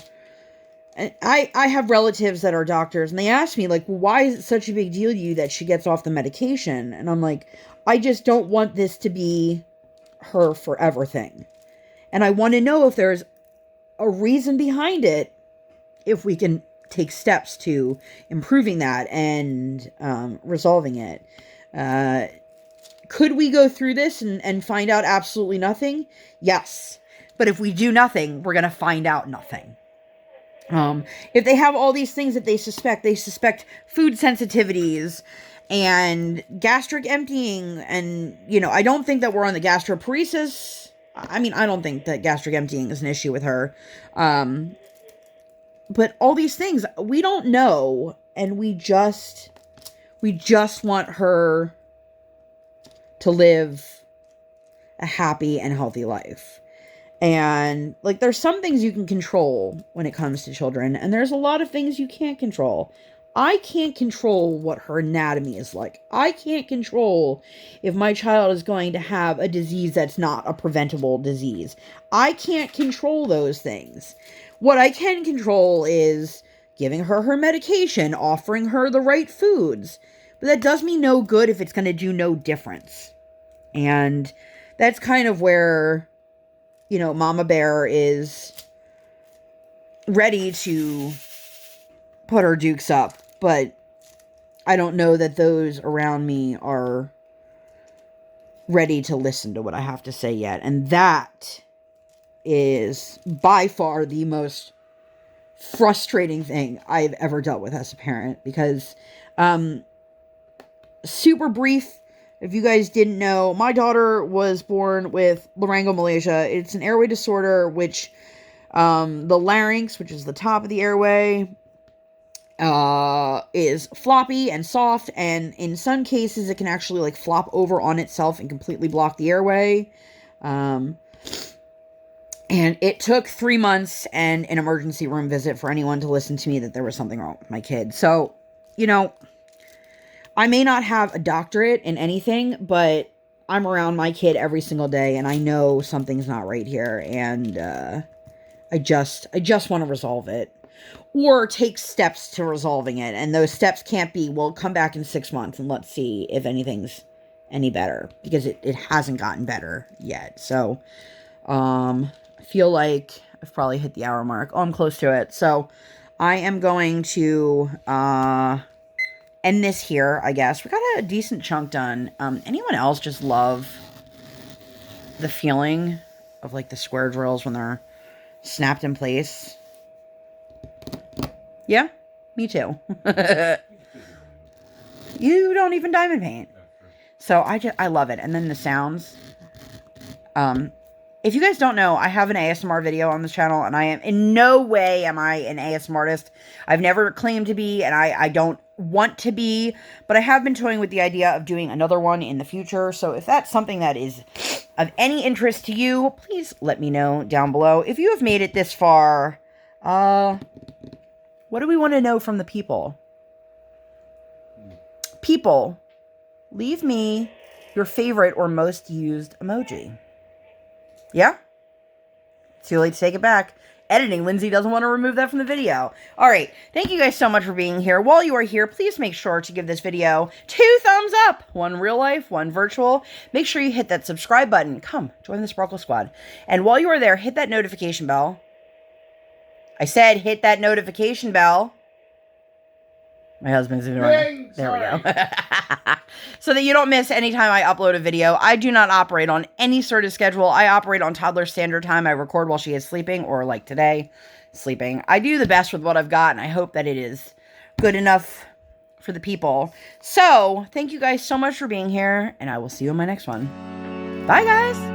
And I have relatives that are doctors, and they ask me, like, well, why is it such a big deal to you that she gets off the medication? And I'm like, I just don't want this to be her forever thing. And I want to know if there's a reason behind it, if we can take steps to improving that and resolving it. Could we go through this and find out absolutely nothing? Yes. But if we do nothing, we're going to find out nothing. If they have all these things that they suspect food sensitivities and gastric emptying, and, you know, I don't think that we're on the gastroparesis. I mean, I don't think that gastric emptying is an issue with her. But all these things, we don't know, and we just want her to live a happy and healthy life. And, like, there's some things you can control when it comes to children, and there's a lot of things you can't control. I can't control what her anatomy is like. I can't control if my child is going to have a disease that's not a preventable disease. I can't control those things. What I can control is giving her her medication, offering her the right foods. But that does me no good if it's going to do no difference. And that's kind of where, you know, Mama Bear is ready to put her dukes up. But I don't know that those around me are ready to listen to what I have to say yet. And that is by far the most frustrating thing I've ever dealt with as a parent. Because, super brief, if you guys didn't know, my daughter was born with laryngomalacia. It's an airway disorder, which the larynx, which is the top of the airway, is floppy and soft, and in some cases it can actually like flop over on itself and completely block the airway. And it took 3 months and an emergency room visit for anyone to listen to me that there was something wrong with my kid. So, you know, I may not have a doctorate in anything, but I'm around my kid every single day, and I know something's not right here, and I just want to resolve it. Or take steps to resolving it. And those steps can't be, well, come back in 6 months and let's see if anything's any better. Because it hasn't gotten better yet. So, I feel like I've probably hit the hour mark. Oh, I'm close to it. So, I am going to end this here, I guess. We got a decent chunk done. Anyone else just love the feeling of, like, the square drills when they're snapped in place? Yeah, me too. You don't even diamond paint. So I love it. And then the sounds. If you guys don't know, I have an ASMR video on this channel, and I am in no way am I an ASMR artist. I've never claimed to be, and I don't want to be, but I have been toying with the idea of doing another one in the future. So if that's something that is of any interest to you, please let me know down below. If you have made it this far, what do we want to know from the people? People, leave me your favorite or most used emoji. Yeah? Too late to take it back. Editing, Lindsay doesn't want to remove that from the video. Alright, thank you guys so much for being here. While you are here, please make sure to give this video 2 thumbs up. 1 real life, 1 virtual. Make sure you hit that subscribe button. Come, join the Sparkle Squad. And while you are there, hit that notification bell. I said hit that notification bell. My husband's ignoring. Dang, There we sorry. go. So that you don't miss any time I upload a video. I do not operate on any sort of schedule. I operate on toddler standard time. I record while she is sleeping, or like today, sleeping. I do the best with what I've got, and I hope that it is good enough for the people. So, thank you guys so much for being here, and I will see you in my next one. Bye, guys!